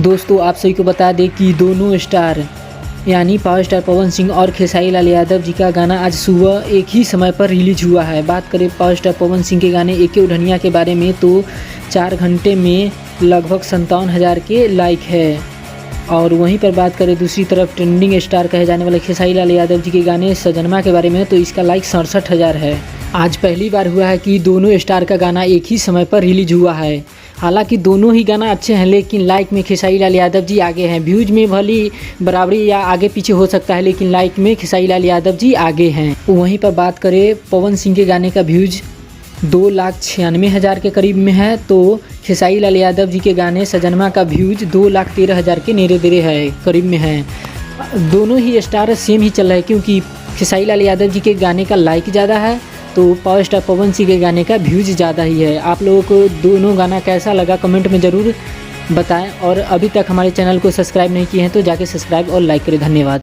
दोस्तों आप सभी को बता दें कि दोनों स्टार यानी पावर स्टार पवन सिंह और खेसारी लाल यादव जी का गाना आज सुबह एक ही समय पर रिलीज हुआ है। बात करें पावर स्टार पवन सिंह के गाने एके उढ़निया के बारे में तो 4 घंटे में लगभग 57,000 के लाइक है। और वहीं पर बात करें दूसरी तरफ ट्रेंडिंग स्टार कहे जाने वाले खेसारी लाल यादव जी के गाने सजनमा के बारे में तो इसका लाइक 67,000 है। आज पहली बार हुआ है कि दोनों स्टार का गाना एक ही समय पर रिलीज हुआ है। हालांकि दोनों ही गाना अच्छे हैं, लेकिन लाइक में खेसारी लाल यादव जी आगे हैं। व्यूज में भली बराबरी या आगे पीछे हो सकता है, लेकिन लाइक में खेसारी लाल यादव जी आगे हैं। वहीं पर बात करें पवन सिंह के गाने का व्यूज 2,96,000 के करीब में है, तो खेसारी लाल यादव जी के गाने सजनमा का व्यूज 2,13,000 के नेरे देरे है करीब में है। दोनों ही स्टार सेम ही चल रहा है, क्योंकि खेसारी लाल यादव जी के गाने का लाइक ज़्यादा है तो पावर स्टार पवन सिंह के गाने का व्यूज ज़्यादा ही है। आप लोगों को दोनों गाना कैसा लगा कमेंट में ज़रूर बताएं, और अभी तक हमारे चैनल को सब्सक्राइब नहीं किए हैं तो जाके सब्सक्राइब और लाइक करें। धन्यवाद।